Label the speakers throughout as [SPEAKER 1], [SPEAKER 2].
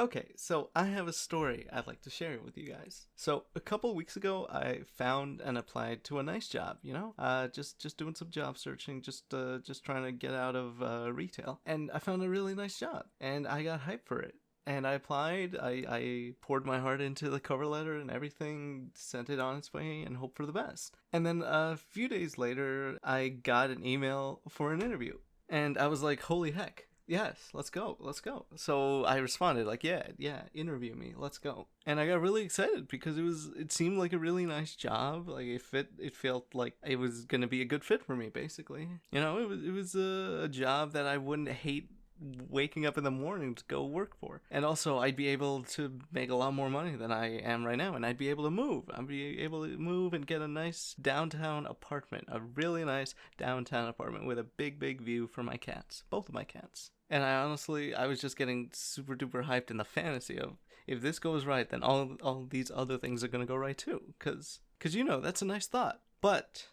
[SPEAKER 1] Okay, so I have a story I'd like to share with you guys. So a couple weeks ago, I found and applied to a nice job. Just doing some job searching, just trying to get out of retail, and I found a really nice job, and I got hyped for it. And I applied. I poured my heart into the cover letter and everything, sent it on its way, and hoped for the best. And then a few days later, I got an email for an interview, and I was like, "Holy heck!" Yes, let's go, let's go. So I responded like, yeah, interview me, let's go. And I got really excited because it seemed like a really nice job. Like it felt like it was gonna be a good fit for me, basically. It was a job that I wouldn't hate waking up in the morning to go work for. And also I'd be able to make a lot more money than I am right now, and I'd be able to move. I'd be able to move and get a nice downtown apartment, a really nice downtown apartment with a big view for my cats, both of my cats. And I was just getting super duper hyped in the fantasy of, if this goes right, then all these other things are gonna go right too. Cause that's a nice thought. But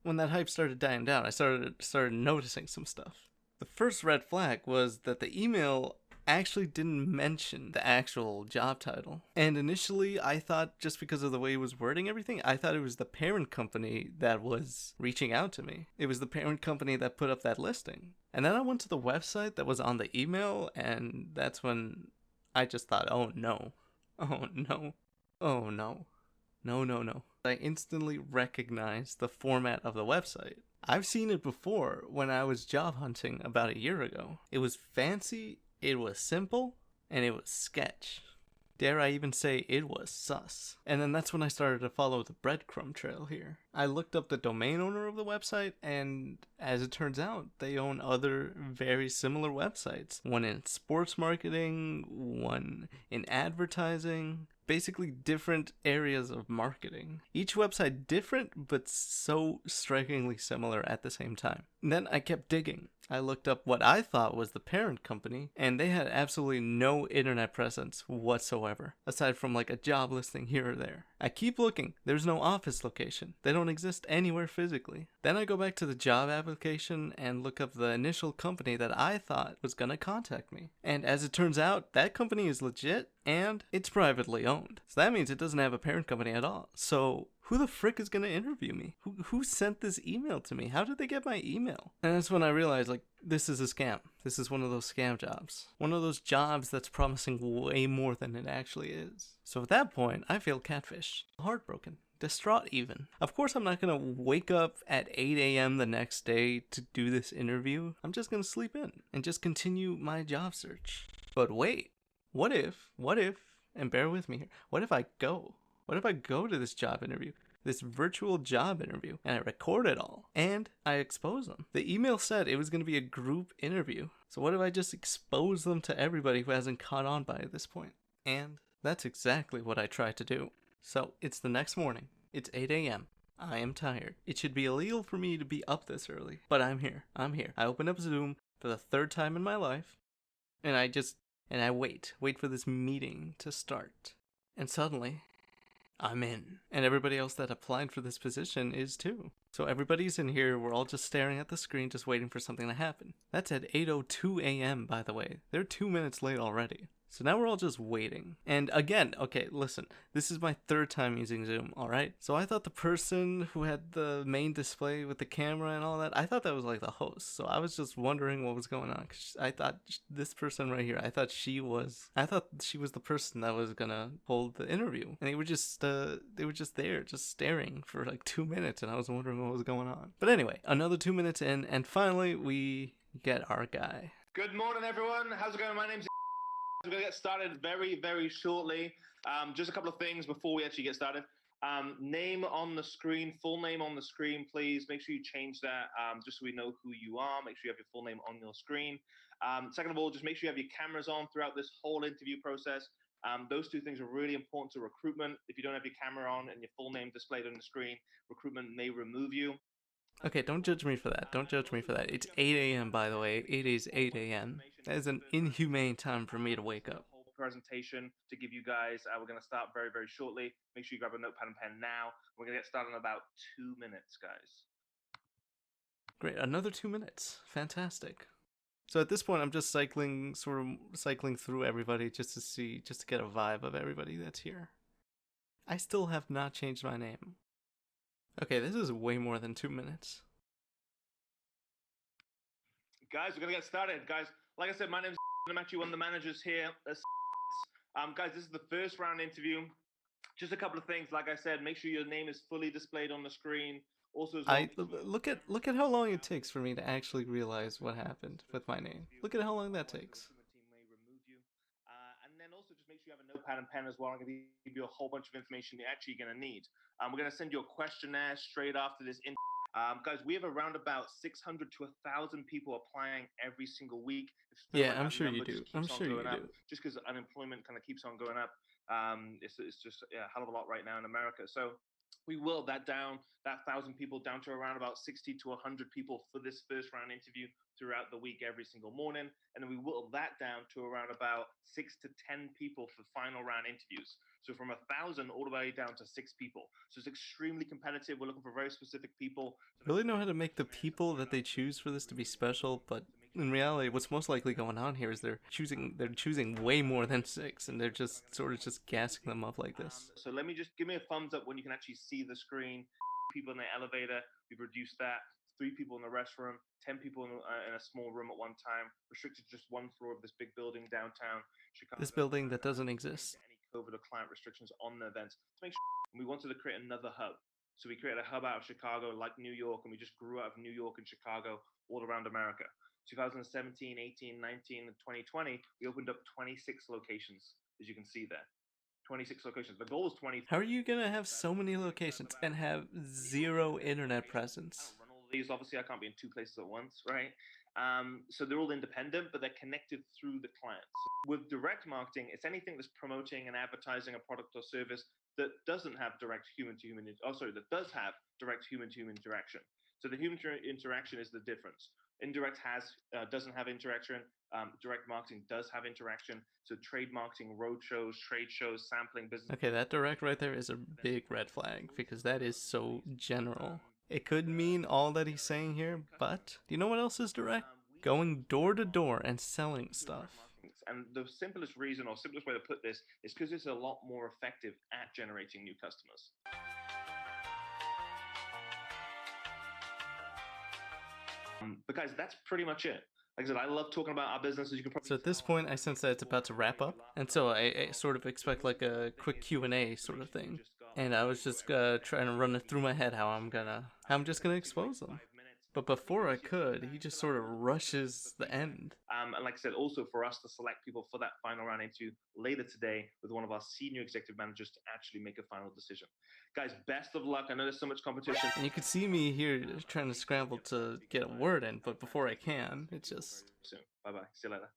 [SPEAKER 1] when that hype started dying down, I started noticing some stuff. The first red flag was that the email actually didn't mention the actual job title. And initially, I thought, just because of the way it was wording everything, I thought it was the parent company that was reaching out to me. It was the parent company that put up that listing. And then I went to the website that was on the email, and that's when I just thought, oh no. Oh no. Oh no. No, no, no. I instantly recognized the format of the website. I've seen it before when I was job hunting about a year ago. It was fancy, it was simple, and it was sketch. Dare I even say it was sus. And then that's when I started to follow the breadcrumb trail here. I looked up the domain owner of the website, and as it turns out, they own other very similar websites. One in sports marketing, one in advertising, basically different areas of marketing. Each website different, but so strikingly similar at the same time. And then I kept digging. I looked up what I thought was the parent company, and they had absolutely no internet presence whatsoever, aside from like a job listing here or there. I keep looking. There's no office location. They don't exist anywhere physically. Then I go back to the job application and look up the initial company that I thought was gonna contact me. And as it turns out, that company is legit and it's privately owned. So that means it doesn't have a parent company at all. So who the frick is gonna interview me? Who sent this email to me? How did they get my email? And that's when I realized, like, this is a scam. This is one of those scam jobs. One of those jobs that's promising way more than it actually is. So at that point, I feel catfished, heartbroken, distraught even. Of course, I'm not gonna wake up at 8 a.m. the next day to do this interview. I'm just gonna sleep in and just continue my job search. But wait, what if, and bear with me here, what if I go? What if I go to this job interview, this virtual job interview, and I record it all, and I expose them? The email said it was going to be a group interview. So what if I just expose them to everybody who hasn't caught on by this point? And that's exactly what I tried to do. So it's the next morning. It's 8 a.m. I am tired. It should be illegal for me to be up this early, but I'm here. I open up Zoom for the third time in my life, and I wait for this meeting to start. And suddenly, I'm in. And everybody else that applied for this position is too. So everybody's in here, we're all just staring at the screen, just waiting for something to happen. That's at 8:02 a.m., by the way. They're 2 minutes late already. So now we're all just waiting. And again, okay, listen, this is my third time using Zoom, alright? So I thought the person who had the main display with the camera and all that, I thought that was like the host. So I was just wondering what was going on. 'Cause I thought this person right here, I thought she was the person that was gonna hold the interview. And they were just there, just staring for like 2 minutes, and I was wondering what was going on. But anyway, another 2 minutes in, and finally we get our guy.
[SPEAKER 2] Good morning, everyone. How's it going? My name's We're going to get started very shortly. Just a couple of things before we actually get started. Name on the screen, full name on the screen, please. Make sure you change that just so we know who you are. Make sure you have your full name on your screen. Second of all, just make sure you have your cameras on throughout this whole interview process. Those two things are really important to recruitment. If you don't have your camera on and your full name displayed on the screen, recruitment may remove you.
[SPEAKER 1] Okay, don't judge me for that. Don't judge me for that. It's 8 a.m., by the way. It is 8 a.m. That is an inhumane time for me to wake up.
[SPEAKER 2] Whole presentation to give you guys. We're going to start very shortly. Make sure you grab a notepad and pen now. We're going to get started in about 2 minutes, guys.
[SPEAKER 1] Great, another 2 minutes. Fantastic. So at this point, I'm just sort of cycling through everybody just to get a vibe of everybody that's here. I still have not changed my name. Okay, this is way more than 2 minutes.
[SPEAKER 2] Guys, we're gonna get started. Guys, like I said, my name's I'm actually one of the managers here. Guys, this is the first round interview. Just a couple of things. Like I said, make sure your name is fully displayed on the screen. Also, as well,
[SPEAKER 1] Look at how long it takes for me to actually realize what happened with my name. Look at how long that takes.
[SPEAKER 2] And then also just make sure you have a notepad and pen as well. I'm going to give you a whole bunch of information you're actually going to need. We're going to send you a questionnaire straight after this. Guys, we have around about 600 to 1,000 people applying every single week.
[SPEAKER 1] Yeah, I'm sure you do. I'm sure you do.
[SPEAKER 2] Just because unemployment kind of keeps on going up. It's just a hell of a lot right now in America. So we whittled that down, that 1,000 people down to around about 60 to 100 people for this first round interview throughout the week every single morning. And then we whittled that down to around about 6 to 10 people for final round interviews. So from 1,000 all the way down to 6 people. So it's extremely competitive. We're looking for very specific people.
[SPEAKER 1] Really know how to make the people that they choose for this to be special, but in reality, what's most likely going on here is they're choosing way more than 6, and they're just sort of just gassing them up like this.
[SPEAKER 2] So let me just give me a thumbs up when you can actually see the screen. People in the elevator, we've reduced that. 3 people in the restroom, 10 people in a small room at one time. Restricted to just 1 floor of this big building downtown Chicago.
[SPEAKER 1] This building that doesn't exist.
[SPEAKER 2] Any COVID or client restrictions on the events. To make sure we wanted to create another hub. So we created a hub out of Chicago, like New York, and we just grew out of New York and Chicago all around America. 2017, 18, 19, and 2020, we opened up 26 locations, as you can see there. 26 locations. The goal is 20.
[SPEAKER 1] How are you gonna have so many locations and have 0 internet presence?
[SPEAKER 2] Run all of these. Obviously, I can't be in 2 places at once, right? So they're all independent, but they're connected through the clients. With direct marketing, it's anything that's promoting and advertising a product or service that doesn't have direct human-to-human. That does have direct human-to-human interaction. So the human interaction is the difference. Indirect doesn't have interaction. Direct marketing does have interaction. So trade marketing, road shows, trade shows, sampling business.
[SPEAKER 1] Okay, that direct right there is a big red flag because that is so general. It could mean all that he's saying here, but do you know what else is direct? Going door to door and selling stuff.
[SPEAKER 2] And the simplest reason or simplest way to put this is because it's a lot more effective at generating new customers. But guys, that's pretty much it. Like I said, I love talking about our business. As you can probably
[SPEAKER 1] so at this point, I sense that it's about to wrap up, and so I sort of expect like a quick Q&A sort of thing. And I was just trying to run it through my head how I'm just gonna expose them. But before I could, he just sort of rushes the end.
[SPEAKER 2] And like I said, also for us to select people for that final round interview later today with one of our senior executive managers to actually make a final decision. Guys, best of luck. I know there's so much competition.
[SPEAKER 1] And you can see me here trying to scramble to get a word in, but before I can, it just...
[SPEAKER 2] Soon. Bye-bye. See you later.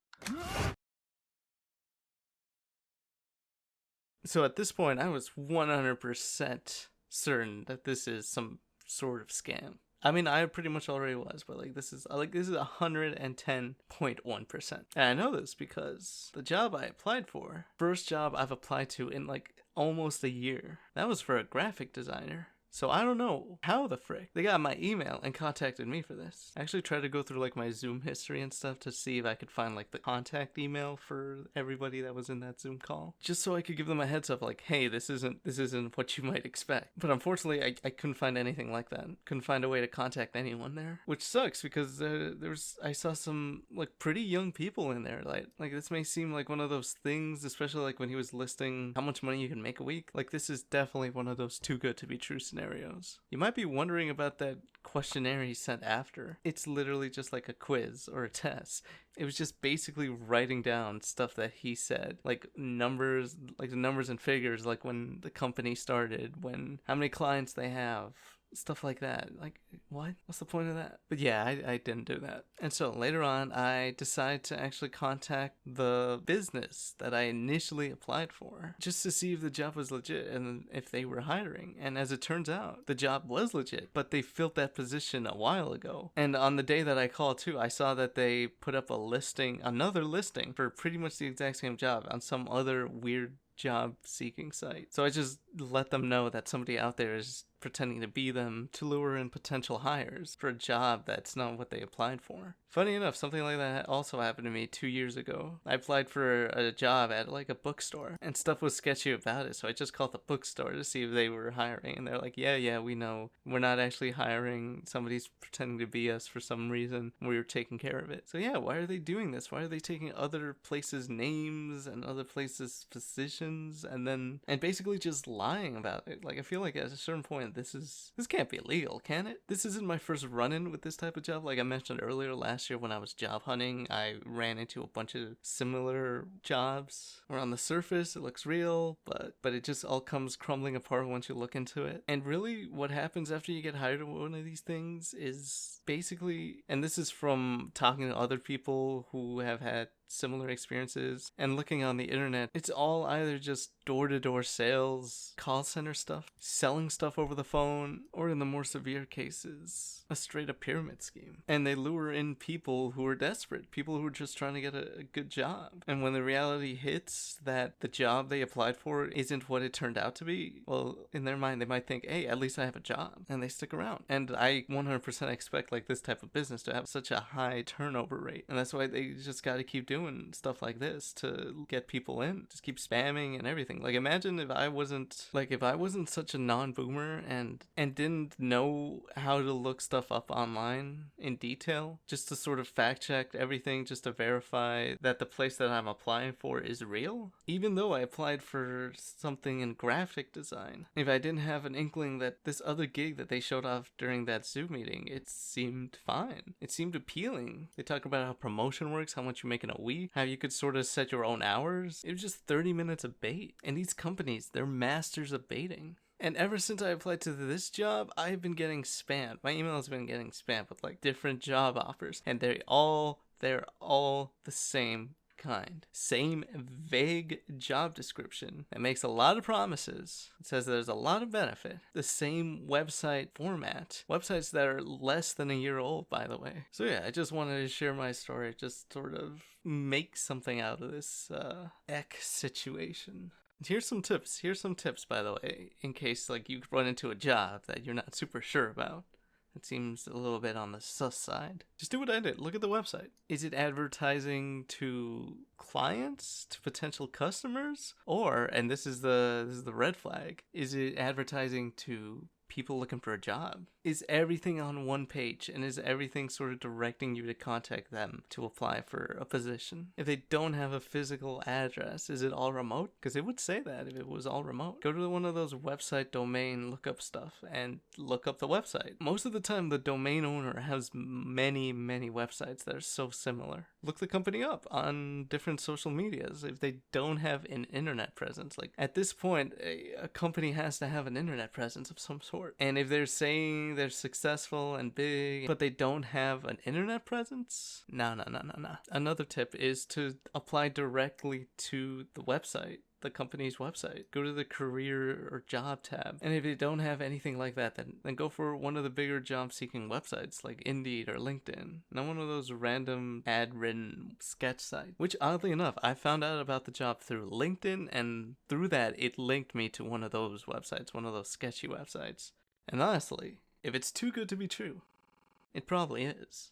[SPEAKER 1] So at this point, I was 100% certain that this is some sort of scam. I mean, I pretty much already was, but this is 110.1%. And I know this because the job I applied for, first job I've applied to in almost a year. That was for a graphic designer. So I don't know how the frick they got my email and contacted me for this. I actually tried to go through my Zoom history and stuff to see if I could find the contact email for everybody that was in that Zoom call, just so I could give them a heads up hey, this isn't what you might expect. But unfortunately, I couldn't find anything like that. Couldn't find a way to contact anyone there, which sucks because I saw some pretty young people in there. Like this may seem like one of those things, especially when he was listing how much money you can make a week. This is definitely one of those too good to be true scenarios. You might be wondering about that questionnaire he sent after. It's literally just a quiz or a test. It was just basically writing down stuff that he said, numbers, the numbers and figures, when the company started, how many clients they have, stuff like that. What? What's the point of that? But yeah, I didn't do that. And so later on, I decided to actually contact the business that I initially applied for, just to see if the job was legit and if they were hiring. And as it turns out, the job was legit, but they filled that position a while ago. And on the day that I called too, I saw that they put up another listing for pretty much the exact same job on some other weird job seeking site. So I just let them know that somebody out there is pretending to be them to lure in potential hires for a job that's not what they applied for. Funny enough, something like that also happened to me 2 years ago. I applied for a job at like a bookstore, and stuff was sketchy about it, so I just called the bookstore to see if they were hiring, and they're like, yeah, we know. We're not actually hiring. Somebody's pretending to be us for some reason. We were taking care of it. So yeah, why are they doing this? Why are they taking other places' names and other places' positions and basically just lying about it? Like, I feel like at a certain point, this can't be illegal, can it? This isn't my first run-in with this type of job. Like I mentioned earlier, last year when I was job hunting, I ran into a bunch of similar jobs where on the surface it looks real, but it just all comes crumbling apart once you look into it. And really what happens after you get hired on one of these things is basically, and this is from talking to other people who have had similar experiences and looking on the internet, it's all either just door-to-door sales, call center stuff, selling stuff over the phone, or in the more severe cases, a straight-up pyramid scheme. And they lure in people who are desperate, people who are just trying to get a good job. And when the reality hits that the job they applied for isn't what it turned out to be, well, in their mind, they might think, hey, at least I have a job, and they stick around. And I 100% expect like this type of business to have such a high turnover rate, and that's why they just got to keep doing stuff like this to get people in. Just keep spamming and everything. Like imagine if I wasn't such a non-boomer and didn't know how to look stuff up online in detail, just to sort of fact check everything, just to verify that the place that I'm applying for is real, even though I applied for something in graphic design. If I didn't have an inkling that this other gig that they showed off during that Zoom meeting, it seemed fine. It seemed appealing. They talk about how promotion works, how much you make in a week, how you could sort of set your own hours. It was just 30 minutes of bait. And these companies, they're masters of baiting. And ever since I applied to this job, I've been getting spammed. My email has been getting spammed with like different job offers, and they're all the same kind. Same vague job description that makes a lot of promises. It says there's a lot of benefit. The same website format. Websites that are less than a year old, by the way. So yeah, I just wanted to share my story, just sort of make something out of this situation. Here's some tips, by the way, in case like you run into a job that you're not super sure about. It seems a little bit on the sus side. Just do what I did. Look at the website. Is it advertising to clients, to potential customers? Or, and this is the red flag, is it advertising to people looking for a job? Is everything on one page, and is everything sort of directing you to contact them to apply for a position? If they don't have a physical address, is it all remote? Because it would say that if it was all remote. Go to one of those website domain lookup stuff and look up the website. Most of the time, the domain owner has many websites that are so similar. Look the company up on different social medias if they don't have an internet presence. Like at this point, a company has to have an internet presence of some sort. And if they're saying they're successful and big, but they don't have an internet presence, no. Another tip is to apply directly to the website, the company's website. Go to the career or job tab, and if you don't have anything like that, then go for one of the bigger job seeking websites like Indeed or LinkedIn, not one of those random ad written sketch sites, which oddly enough I found out about the job through LinkedIn, and through that it linked me to one of those websites, one of those sketchy websites. And honestly, if it's too good to be true, it probably is.